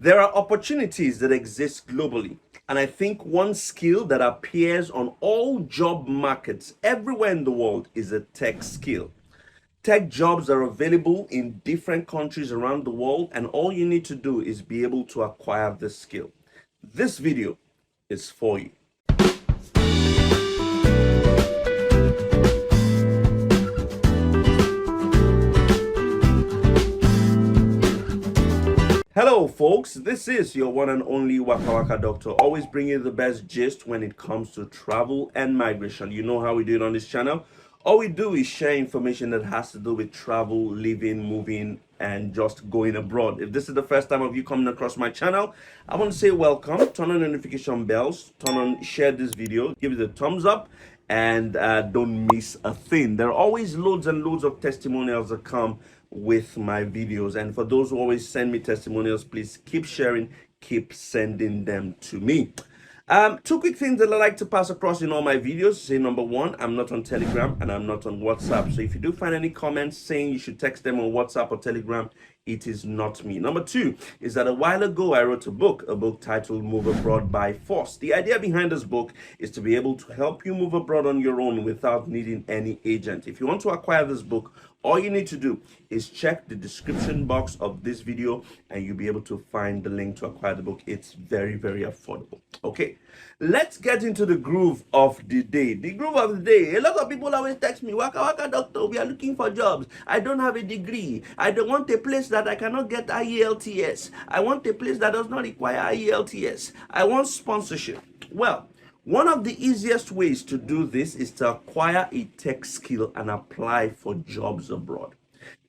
There are opportunities that exist globally, and I think one skill that appears on all job markets everywhere in the world is a tech skill. Tech jobs are available in different countries around the world, and all you need to do is be able to acquire this skill. This video is for you. Hello, folks. This is your one and only Waka Waka Doctor, always bringing you the best gist when it comes to travel and migration. You know how we do it on this channel. All we do is share information that has to do with travel, living, moving, and just going abroad. If this is the first time of you coming across my channel, I want to say welcome. Turn on notification bells, share this video, give it a thumbs up, and don't miss a thing. There are always loads and loads of testimonials that come with my videos, and for those who always send me testimonials, please keep sharing, keep sending them to me. Two quick things that I like to pass across in all my videos. Say, number one, I'm not on Telegram and I'm not on WhatsApp. So if you do find any comments saying you should text them on WhatsApp or Telegram, it is not me. Number two is that a while ago I wrote a book titled Move Abroad by Force. The idea behind this book is to be able to help you move abroad on your own without needing any agent. If you want to acquire this book, all you need to do is check the description box of this video and you'll be able to find the link to acquire the book. It's very, very affordable. Okay, let's get into the groove of the day. The groove of the day. A lot of people always text me, Waka Waka Doctor, we are looking for jobs. I don't have a degree. I don't want a place that I cannot get IELTS. I want a place that does not require IELTS. I want sponsorship. Well, one of the easiest ways to do this is to acquire a tech skill and apply for jobs abroad.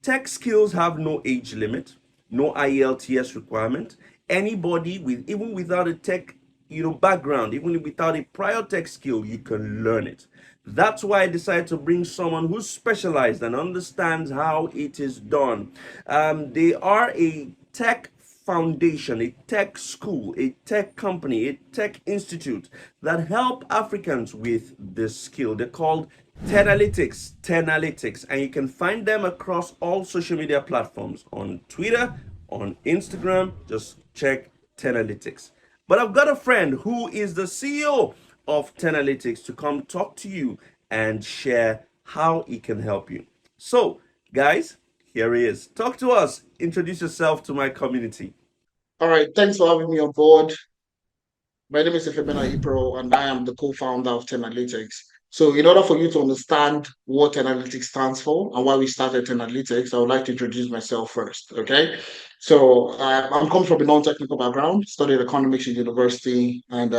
Tech skills have no age limit, no IELTS requirement. Anybody with, even without a tech background, even without a prior tech skill, you can learn it. That's why I decided to bring someone who's specialized and understands how it is done. They are a tech foundation, a tech school, a tech company, a tech institute that help Africans with this skill. They're called Teralytics, and you can find them across all social media platforms, on Twitter, on Instagram. Just check Teralytics. But I've got a friend who is the CEO of Teralytics to come talk to you and share how he can help you. So, guys, here he is. Talk to us. Introduce yourself to my community. All right, thanks for having me on board. My name is Ifemena Ipro, and I am the co-founder of Teralytics. So, in order for you to understand what Teralytics stands for and why we started Teralytics, I would like to introduce myself first. Okay, so I'm coming from a non-technical background. Studied economics in university, and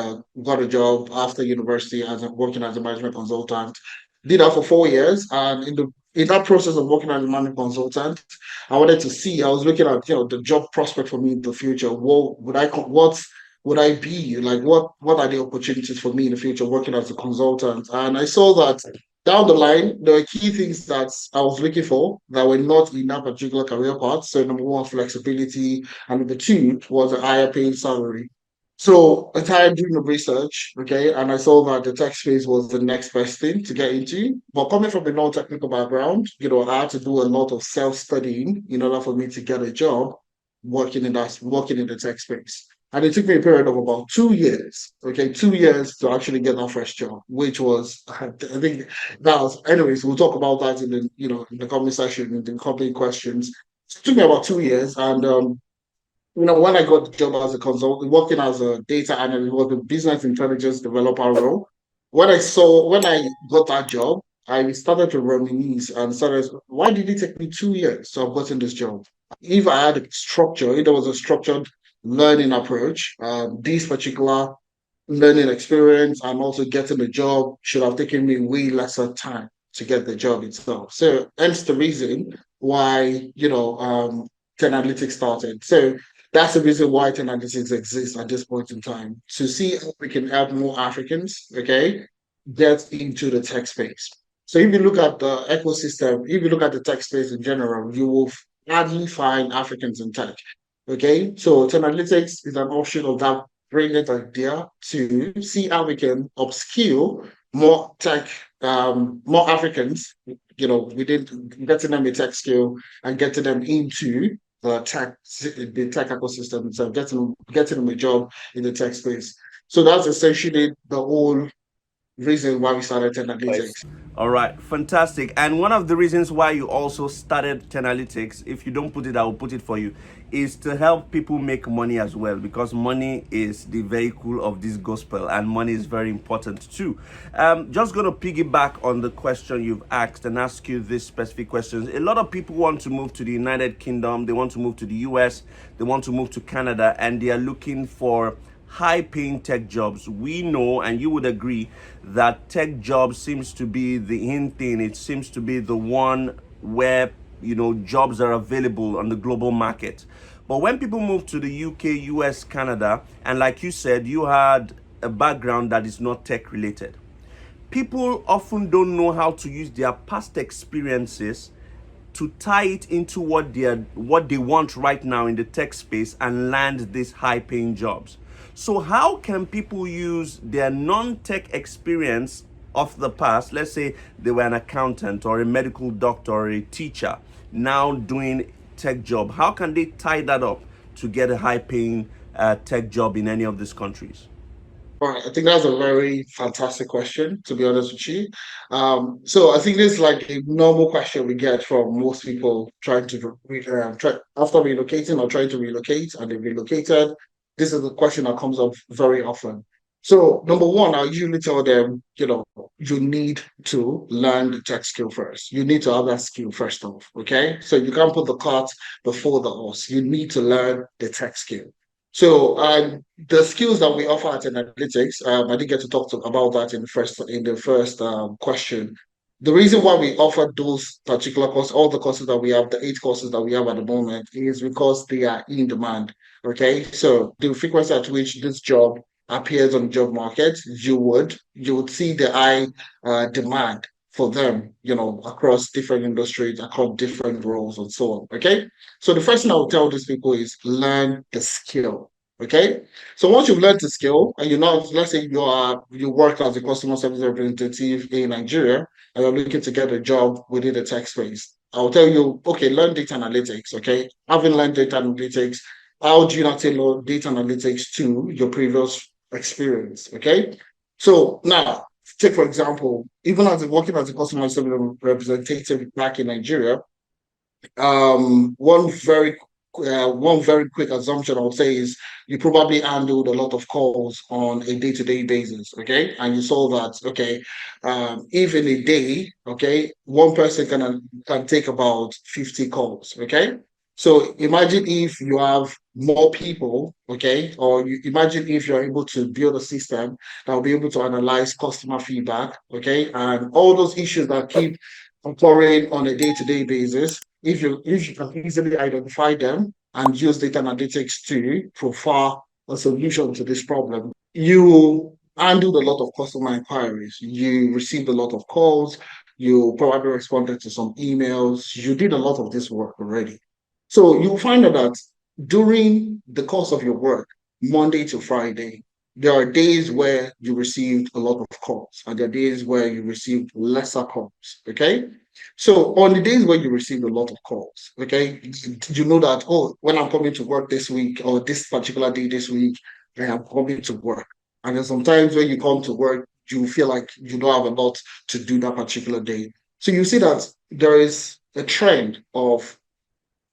got a job after university working as a management consultant. Did that for 4 years, and in that process of working as a management consultant, I wanted to see. I was looking at the job prospect for me in the future. What would I be like? What are the opportunities for me in the future working as a consultant? And I saw that down the line there were key things that I was looking for that were not in that particular career path. So number one, flexibility, and number two was a higher paying salary. So I started doing the research, okay, and I saw that the tech space was the next best thing to get into. But coming from a non-technical background, I had to do a lot of self-studying in order for me to get a job working in the tech space. And it took me a period of about 2 years, okay, 2 years to actually get that first job, which was, I think that was, anyways, we'll talk about that in the comment section, in the comment questions. It took me about 2 years, and when I got the job as a consultant, working as a data analyst, was a business intelligence developer role. When I got that job, I started to reminisce and started, why did it take me 2 years to have gotten this job? If I had a structure, if there was a structured learning approach, this particular learning experience and also getting the job should have taken me way lesser time to get the job itself. So hence the reason why, Teralytics started. So that's the reason why Teralytics exists at this point in time, to see how we can help more Africans, okay, get into the tech space. So if you look at the ecosystem, if you look at the tech space in general, you will hardly find Africans in tech. Okay, so Teralytics is an option of that brilliant idea to see how we can upskill more Africans, within getting them a tech skill and getting them into the tech ecosystem itself, getting them a job in the tech space. So that's essentially the whole reason why we started Teralytics. All right, fantastic. And one of the reasons why you also started Teralytics, if you don't put it, I will put it for you, is to help people make money as well, because money is the vehicle of this gospel, and money is very important too. Just going to piggyback on the question you've asked and ask you this specific questions. A lot of people want to move to the United Kingdom, they want to move to the US, they want to move to Canada, and they are looking for high paying tech jobs. We know, and you would agree, that tech jobs seems to be the in thing. It seems to be the one where, jobs are available on the global market. But when people move to the UK, US, Canada, and like you said, you had a background that is not tech related, people often don't know how to use their past experiences to tie it into what they want right now in the tech space and land these high paying jobs. So how can people use their non-tech experience of the past, let's say they were an accountant or a medical doctor or a teacher, now doing tech job, how can they tie that up to get a high paying tech job in any of these countries? All right, I think that's a very fantastic question, to be honest with you. So I think this is like a normal question we get from most people trying to after relocating or trying to relocate and they relocated. This is the question that comes up very often. So number one, I usually tell them, you need to learn the tech skill first. You need to have that skill first off. Okay, so you can't put the cart before the horse. You need to learn the tech skill. So the skills that we offer at Analytics, I didn't get to about that in the first question. The reason why we offer those particular courses, all the courses that we have, the 8 courses that we have at the moment, is because they are in demand. Okay, so the frequency at which this job appears on the job market, you would see the high demand for them, across different industries, across different roles, and so on. Okay, so the first thing I would tell these people is learn the skill. Okay. So once you've learned the skill and let's say you work as a customer service representative in Nigeria and you're looking to get a job within the tech space, I'll tell you, okay, learn data analytics. Okay. Having learned data analytics, how do you not tailor data analytics to your previous experience? Okay. So now take for example, even as working as a customer service representative back in Nigeria, um, one very one very quick assumption I would say is you probably handled a lot of calls on a day-to-day basis, okay? And you saw that, okay, if in a day, okay, one person can take about 50 calls, okay? So imagine if you have more people, okay, or imagine if you're able to build a system that will be able to analyze customer feedback, okay, and all those issues that keep occurring on a day-to-day basis. If you can easily identify them and use data analytics to profile a solution to this problem, you handled a lot of customer inquiries. You received a lot of calls. You probably responded to some emails. You did a lot of this work already. So you'll find out that during the course of your work, Monday to Friday, there are days where you received a lot of calls, and there are days where you received lesser calls. Okay. So on the days where you receive a lot of calls, okay, you know that, oh, when I'm coming to work this week or this particular day this week, I am coming to work. And then sometimes when you come to work, you feel like you don't have a lot to do that particular day. So you see that there is a trend of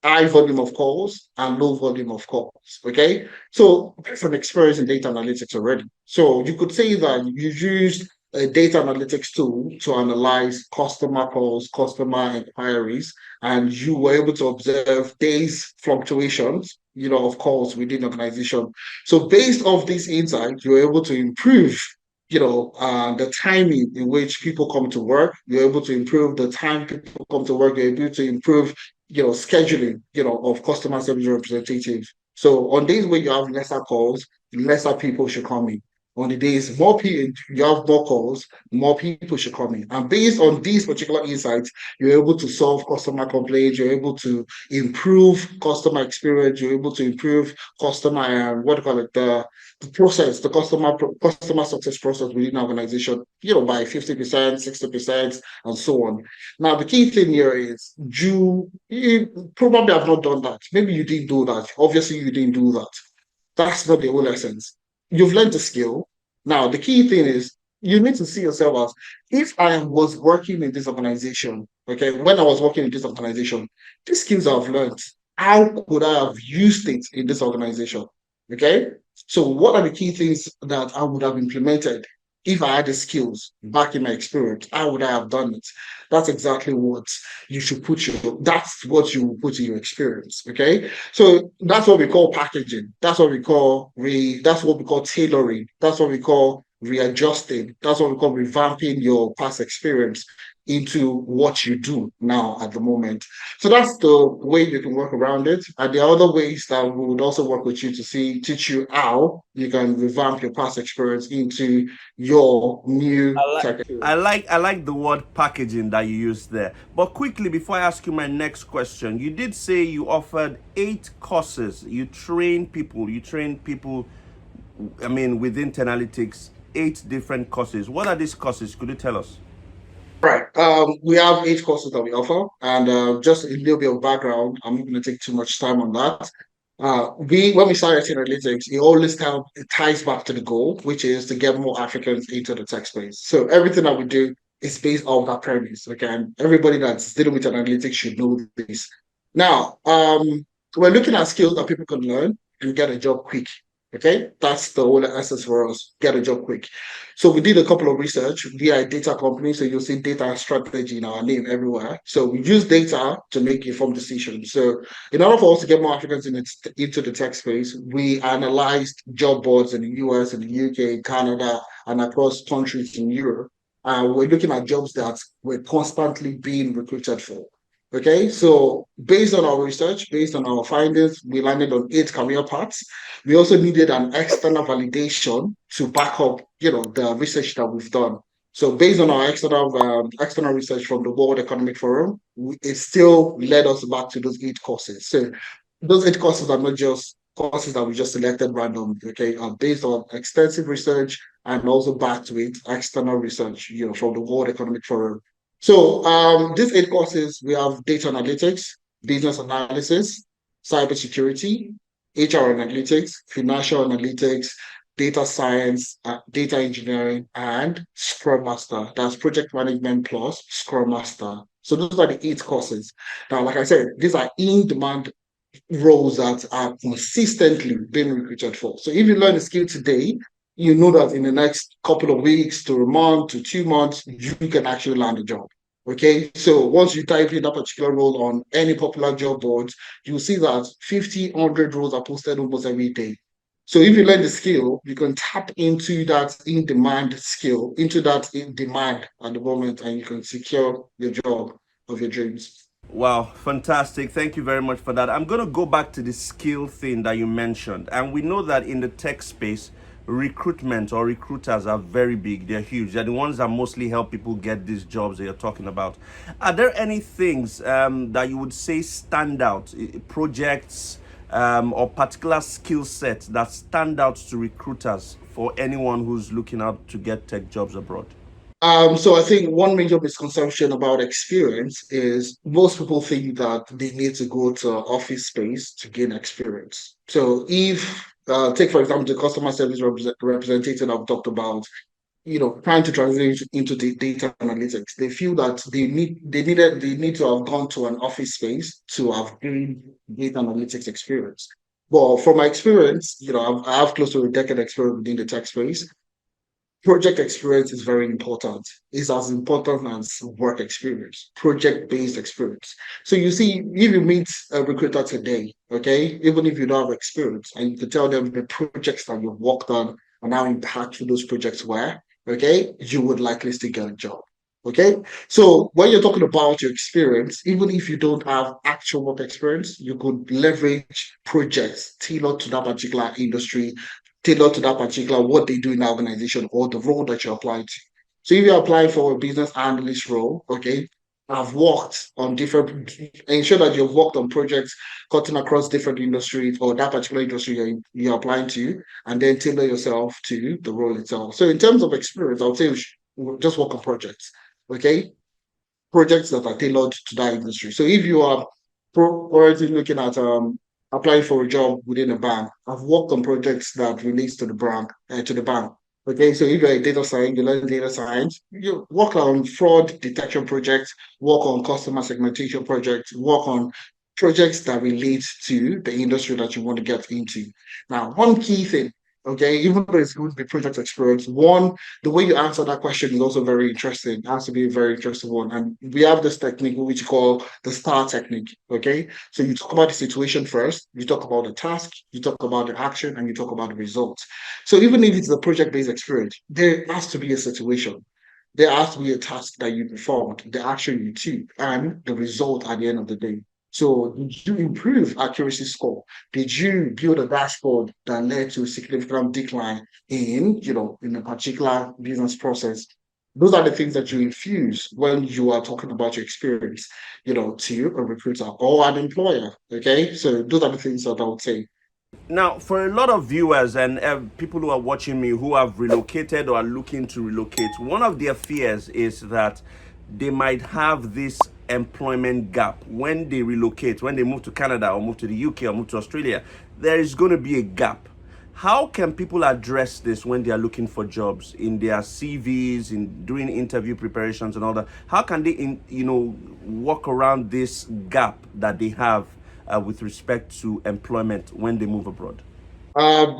high volume of calls and low volume of calls. Okay. So from experience in data analytics already. So you could say that you used a data analytics tool to analyze customer calls, customer inquiries, and you were able to observe days fluctuations, of calls within the organization. So based off these insights, you're able to improve the timing in which people come to work. You're able to improve the time people come to work. You're able to improve scheduling, of customer service representatives. So on days where you have lesser calls, lesser people should come in. on the days more people you have more calls, more people should come in. And based on these particular insights, you're able to solve customer complaints, you're able to improve customer experience, you're able to improve customer what do you call it, the process, the customer success process within an organization, by 50%, 60%, and so on. Now, the key thing here is you probably have not done that. Maybe you didn't do that. Obviously, you didn't do that. That's not the whole essence. You've learned the skill. Now, the key thing is you need to see yourself as if I was working in this organization, okay, when I was working in this organization, these skills I've learned, how could I have used it in this organization? Okay. So, what are the key things that I would have implemented if I had the skills back in my experience? How would I have done it? That's exactly what that's what you put in your experience. Okay. So that's what we call packaging. That's what we call tailoring. That's what we call readjusting. That's what we call revamping your past experience into what you do now at the moment. So that's the way you can work around it. And the other ways that we would also work with you to teach you how you can revamp your past experience into your new I like tech I experience. like I like the word packaging that you used there. But quickly before I ask you my next question, you did say you offered 8 courses. You train people, I mean, within Teralytics, 8 different courses. What are these courses? Could you tell us? Right. We have 8 courses that we offer, and just a little bit of background. I'm not going to take too much time on that. We when we started analytics, it ties back to the goal, which is to get more Africans into the tech space. So everything that we do is based on that premise. Okay, and everybody that's dealing with analytics should know this. Now, we're looking at skills that people can learn and get a job quick. Okay, that's the whole essence for us. Get a job quick. So we did a couple of research. We are a data company, so you'll see data strategy in our name everywhere. So we use data to make informed decisions. So in order for us to get more Africans into the tech space, we analyzed job boards in the US, in the UK, Canada, and across countries in Europe. We're looking at jobs that we're constantly being recruited for. Okay, so based on our research, based on our findings, we landed on 8 career paths. We also needed an external validation to back up, the research that we've done. So based on our external research from the World Economic Forum, it still led us back to those 8 courses. So those 8 courses are not just courses that we just selected randomly, okay, are based on extensive research and also backed with external research, from the World Economic Forum. So these 8 courses, we have data analytics, business analysis, cybersecurity, HR analytics, financial analytics, data science, data engineering, and Scrum Master. That's project management plus Scrum Master. So those are the 8 courses. Now, like I said, these are in-demand roles that are consistently being recruited for. So if you learn a skill today, you know that in the next couple of weeks to a month to 2 months, you can actually land a job. Okay, so once you type in that particular role on any popular job boards, you'll see that 50, 100 roles are posted almost every day. So if you learn the skill, you can tap into that in demand skill, into that in demand at the moment, and you can secure your job of your dreams. Wow, fantastic. Thank you very much for that. I'm going to go back to the skill thing that you mentioned. And we know that in the tech space, recruitment or recruiters are very big. They're huge. They're the ones that mostly help people get these jobs that you're talking about. Are there any things that you would say stand out, projects or particular skill sets that stand out to recruiters for anyone who's looking out to get tech jobs abroad? So I think one major misconception about experience is most people think that they need to go to office space to gain experience. So if take for example the customer service representative I've talked about, trying to transition into the data analytics, they feel that they need to have gone to an office space to have gained data analytics experience. Well, from my experience, I have close to a decade experience within the tech space. Project experience is very important. It's as important as work experience, project-based experience. So you see, if you meet a recruiter today, okay, even if you don't have experience, and you can tell them the projects that you've worked on and how impactful those projects were, okay, you would likely still get a job. Okay, so when you're talking about your experience, even if you don't have actual work experience, you could leverage projects tailored to that particular industry tailored to that particular what they do in the organization or the role that you're applying to. So if you're applying for a business analyst role, okay, I've worked on different, ensure that you've worked on projects cutting across different industries or that particular industry you're applying to, and then tailor yourself to the role itself. So in terms of experience, I would say just work on projects, okay? Projects that are tailored to that industry. So if you are already looking at applying for a job within a bank, I've worked on projects that relates to the bank. Okay, so if you're a data science, you learn data science, you work on fraud detection projects, work on customer segmentation projects, work on projects that relate to the industry that you want to get into. Now, one key thing, okay, even though it's going to be project experience, one, the way you answer that question is also very interesting. It has to be a very interesting one. And we have this technique which we call the STAR technique. Okay. So you talk about the situation first, you talk about the task, you talk about the action, and you talk about the results. So even if it's a project-based experience, there has to be a situation. There has to be a task that you performed, the action you took, and the result at the end of the day. So did you improve accuracy score? Did you build a dashboard that led to a significant decline in a particular business process? Those are the things that you infuse when you are talking about your experience, to a recruiter or an employer. Okay. So those are the things that I would say. Now, for a lot of viewers and people who are watching me who have relocated or are looking to relocate, one of their fears is that they might have this employment gap when they relocate, when they move to Canada or move to the UK or move to Australia. There is going to be a gap. How can people address this when they are looking for jobs in their CVs, in doing interview preparations and all that? How can they, work around this gap that they have with respect to employment when they move abroad?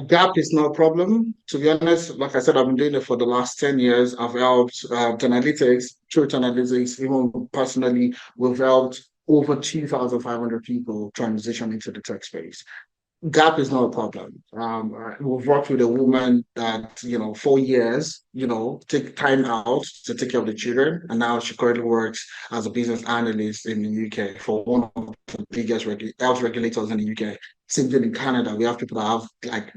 Gap is no problem. To be honest, like I said, I've been doing it for the last 10 years. I've helped Teralytics, through Teralytics, even personally, we've helped over 2,500 people transition into the tech space. Gap is not a problem. We've worked with a woman that, 4 years, take time out to take care of the children. And now she currently works as a business analyst in the UK for one of the biggest health regulators in the UK. Same thing in Canada. We have people that have like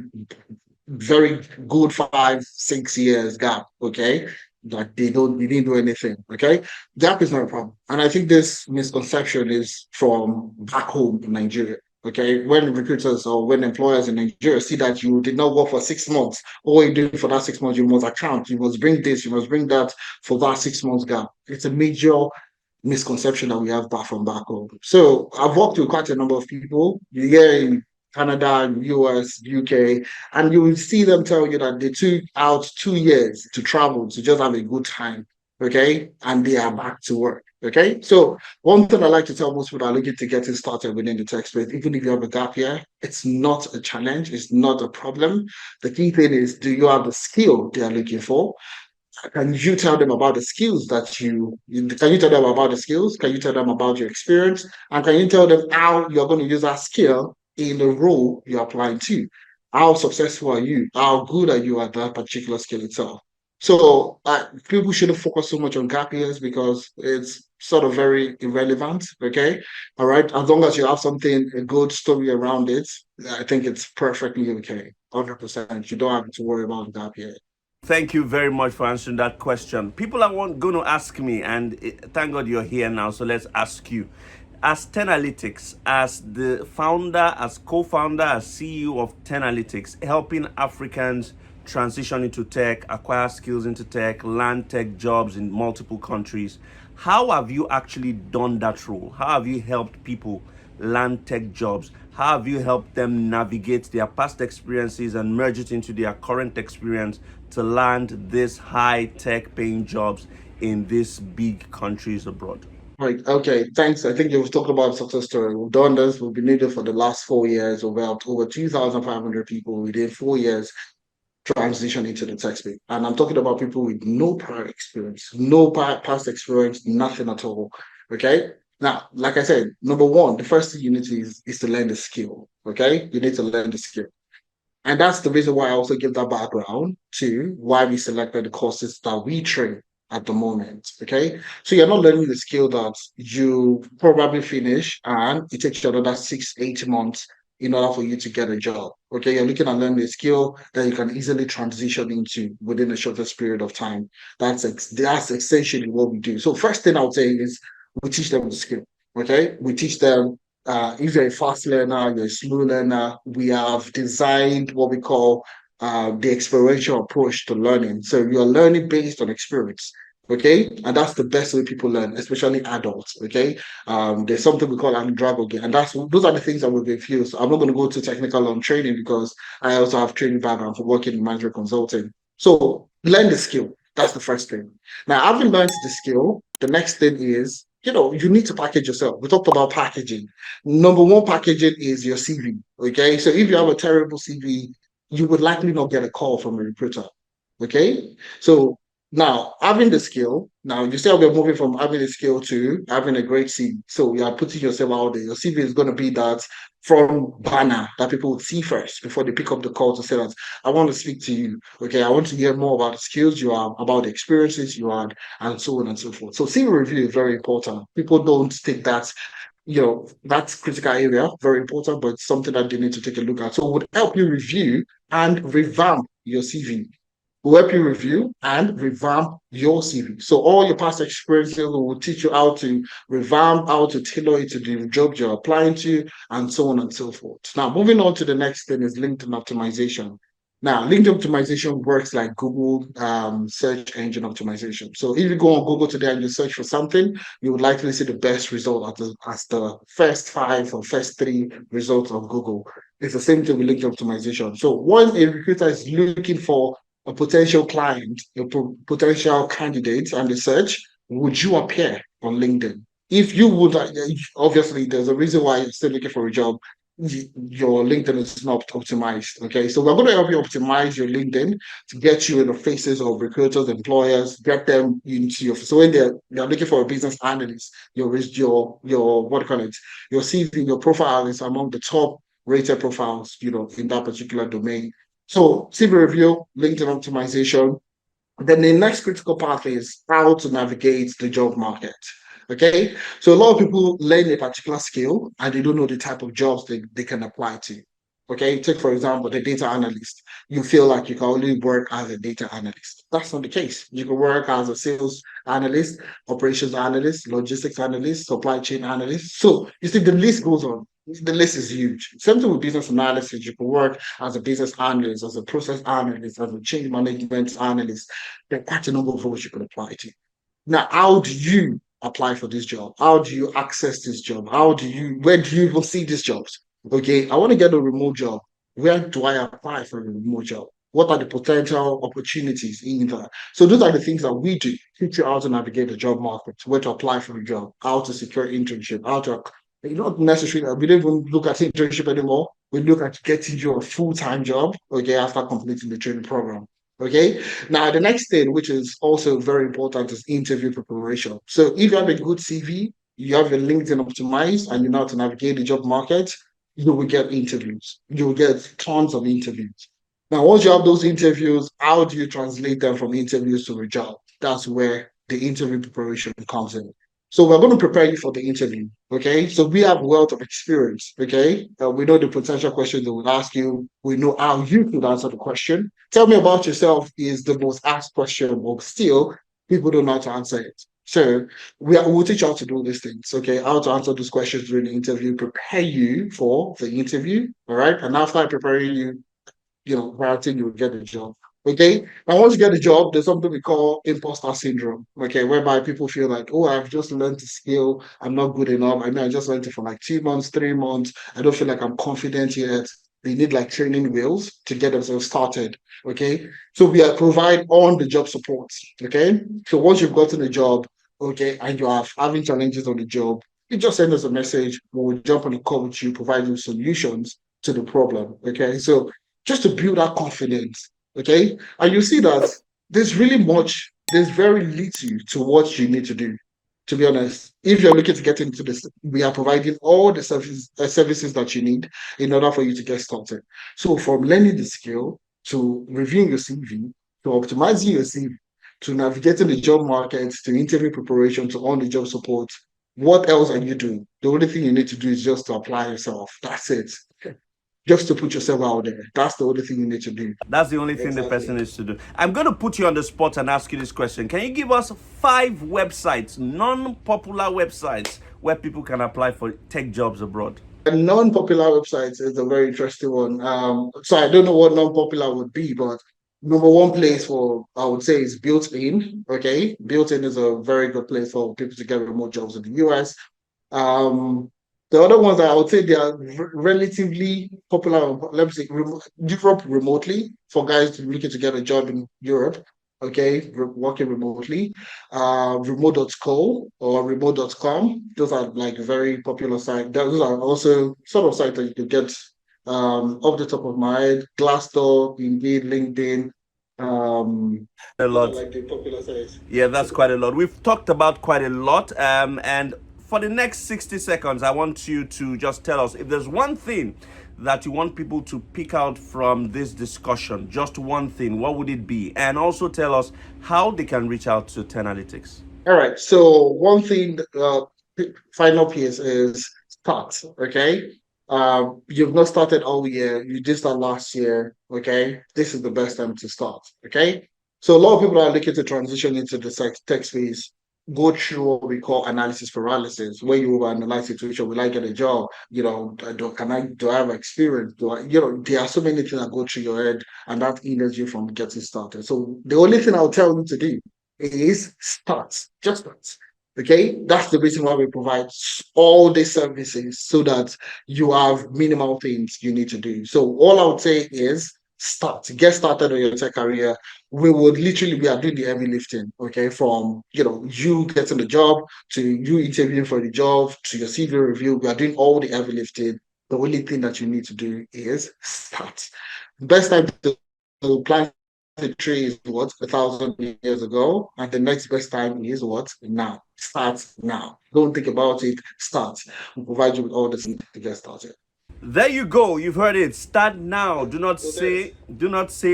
very good 5, 6 years gap. Okay. Like they didn't do anything. Okay. Gap is not a problem. And I think this misconception is from back home in Nigeria. Okay, when recruiters or when employers in Nigeria see that you did not work for 6 months, all you do for that 6 months, you must account, you must bring this, you must bring that for that 6 months gap. It's a major misconception that we have back from back home. So I've worked with quite a number of people here in Canada, US, UK, and you will see them tell you that they took out 2 years to travel to just have a good time. Okay, and they are back to work. Okay, so one thing I like to tell most people that are looking to get started within the tech space, even if you have a gap here, it's not a challenge, it's not a problem. The key thing is, do you have the skill they are looking for? Can you tell them about the skills can you tell them about the skills? Can you tell them about your experience? And can you tell them how you're going to use that skill in the role you're applying to? How successful are you? How good are you at that particular skill itself? So people shouldn't focus so much on gap years because it's sort of very irrelevant. Okay. All right. As long as you have something, a good story around it, I think it's perfectly okay. 100%. You don't have to worry about gap year. Thank you very much for answering that question. People are going to ask me, and thank God you're here now, so let's ask you. As Teralytics, as the founder, as co-founder, as CEO of Teralytics, helping Africans transition into tech, acquire skills into tech, land tech jobs in multiple countries, how have you actually done that role? How have you helped people land tech jobs? How have you helped them navigate their past experiences and merge it into their current experience to land these high tech paying jobs in these big countries abroad? Right. Okay. Thanks. I think you've talked about success story. We've done this. We've been leading for the last 4 years. We've helped over 2,500 people within 4 years transition into the tech space. And I'm talking about people with no prior experience, no past experience, nothing at all. Okay. Now, like I said, number one, the first thing you need is to learn the skill. Okay. You need to learn the skill. And that's the reason why I also give that background to why we selected the courses that we train at the moment. Okay. So you're not learning the skill that you probably finish and it takes you another 6, 8 months in order for you to get a job. Okay, you're looking at learning a skill that you can easily transition into within the shortest period of time. That's essentially what we do. So first thing I would say is we teach them the skill. Okay, we teach them if you're a fast learner, you're a slow learner, we have designed what we call the experiential approach to learning. So you're learning based on experience. Okay, and that's the best way people learn, especially adults. Okay, there's something we call andragogy, and those are the things that we've infused. I'm not going to go too technical on training because I also have training background for working in management consulting. So learn the skill. That's the first thing. Now, having learned the skill, the next thing is, you need to package yourself. We talked about packaging. Number one packaging is your CV. Okay, so if you have a terrible CV, you would likely not get a call from a recruiter. Okay, so now having the skill, now you say we're moving from having a skill to having a great CV. So you are putting yourself out there. Your CV is going to be that front banner that people would see first before they pick up the call to say that I want to speak to you. Okay, I want to hear more about the skills you have, about the experiences you had, and so on and so forth. So CV review is very important. People don't take that, that's critical area, very important, but it's something that they need to take a look at. So it would help you review and revamp your CV. Will help you review and revamp your CV. So all your past experiences will teach you how to revamp, how to tailor it to the job you're applying to, and so on and so forth. Now, moving on to the next thing is LinkedIn optimization. Now, LinkedIn optimization works like Google search engine optimization. So if you go on Google today and you search for something, you would likely see the best result as the first five or first three results of Google. It's the same thing with LinkedIn optimization. So when a recruiter is looking for a potential client, a potential candidate, and the search, would you appear on LinkedIn? If you would, obviously, there's a reason why you're still looking for a job. Your LinkedIn is not optimized. Okay, so we're going to help you optimize your LinkedIn to get you in the faces of recruiters, employers, get them into your. So when they're looking for a business analyst, your what do you call it? Your CV, your profile is among the top rated profiles, in that particular domain. So CV review, LinkedIn optimization. Then the next critical part is how to navigate the job market. Okay. So a lot of people learn a particular skill and they don't know the type of jobs they can apply to. Okay. Take, for example, the data analyst. You feel like you can only work as a data analyst. That's not the case. You can work as a sales analyst, operations analyst, logistics analyst, supply chain analyst. So you see, the list goes on. The list is huge. Same thing with business analysis. You can work as a business analyst, as a process analyst, as a change management analyst. There are quite a number of roles you can apply to. Now, how do you apply for this job? How do you access this job? Where do you even see these jobs? Okay, I want to get a remote job. Where do I apply for a remote job? What are the potential opportunities in that? So those are the things that we do. Teach you how to navigate the job market, where to apply for a job, how to secure internship, how to not necessarily, we don't even look at internship anymore. We look at getting you a full-time job, okay, after completing the training program. Okay. Now, the next thing, which is also very important, is interview preparation. So if you have a good CV, you have your LinkedIn optimized, and you know how to navigate the job market, you will get interviews. You will get tons of interviews. Now, once you have those interviews, how do you translate them from interviews to a job? That's where the interview preparation comes in. So we're going to prepare you for the interview. Okay. So we have wealth of experience. Okay. We know the potential questions they will ask you. We know how you could answer the question. Tell me about yourself is the most asked question, but still people don't know how to answer it. So we'll teach you how to do these things. Okay. How to answer those questions during the interview, prepare you for the interview. All right. And after I prepare you, writing, you will get a job. Okay. And once you get a job, there's something we call imposter syndrome. Okay, whereby people feel like, oh, I've just learned the skill. I'm not good enough. I mean, I just learned it for like 2 months, 3 months. I don't feel like I'm confident yet. They need like training wheels to get themselves started. Okay. So we provide on the job support. Okay. So once you've gotten a job, okay, and you are having challenges on the job, you just send us a message. We'll jump on a call with you, provide you solutions to the problem. Okay. So just to build that confidence. Okay. And you see that there's very little to what you need to do. To be honest, if you're looking to get into this, we are providing all the services that you need in order for you to get started. So, from learning the skill to reviewing your CV to optimizing your CV to navigating the job market to interview preparation to on the job support, what else are you doing? The only thing you need to do is just to apply yourself. That's it. just to put yourself out there. That's the only thing you need to do. That's the only thing the person needs to do. I'm going to put you on the spot and ask you this question. Can you give us 5 websites, non-popular websites, where people can apply for tech jobs abroad? A non-popular website is a very interesting one. So I don't know what non-popular would be, but number one place for I would say is Built In. Okay, Built In is a very good place for people to get remote jobs in the US. Um, the other ones that I would say they are relatively popular. Let me say Europe remotely for guys looking to get a job in Europe. Okay, working remotely. Remote.co or remote.com. Those are like very popular sites. Those are also sort of sites that you could get off the top of my head. Glassdoor, Indeed, LinkedIn. A Those are lot. like the popular sites. Yeah, that's quite a lot. We've talked about quite a lot. And for the next 60 seconds, I want you to just tell us if there's one thing that you want people to pick out from this discussion, just one thing, what would it be? And also tell us how they can reach out to Teralytics. All right. So one thing, final piece is start. Okay. You've not started all year. You did start last year. Okay. This is the best time to start. Okay. So a lot of people are looking to transition into the tech space, go through what we call analysis paralysis, where you analyze situation. Will I get a job? Do I have experience? There are so many things that go through your head, and that hinders you from getting started. So the only thing I'll tell you to do is start. Just start. Okay, that's the reason why we provide all these services so that you have minimal things you need to do. So all I would say is start, get started on your tech career. We would literally we are doing the heavy lifting, okay, from you getting the job to you interviewing for the job to your CV review. We are doing all the heavy lifting. The only thing that you need to do is start. Best time to plan the tree is what 1,000 years ago, and the next best time is what now. Start now. Don't think about it. Start. We'll provide you with all the things to get started. There you go. You've heard it. Start now. Do not say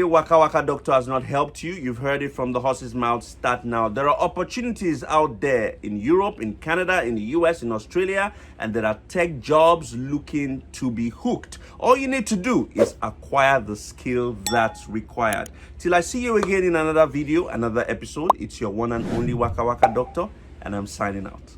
Waka Waka Doctor has not helped you. You've heard it from the horse's mouth. Start now. There are opportunities out there in Europe, in Canada, in the US, in Australia, and there are tech jobs looking to be hooked. All you need to do is acquire the skill that's required. Till I see you again in another video, another episode, it's your one and only Waka Waka Doctor, and I'm signing out.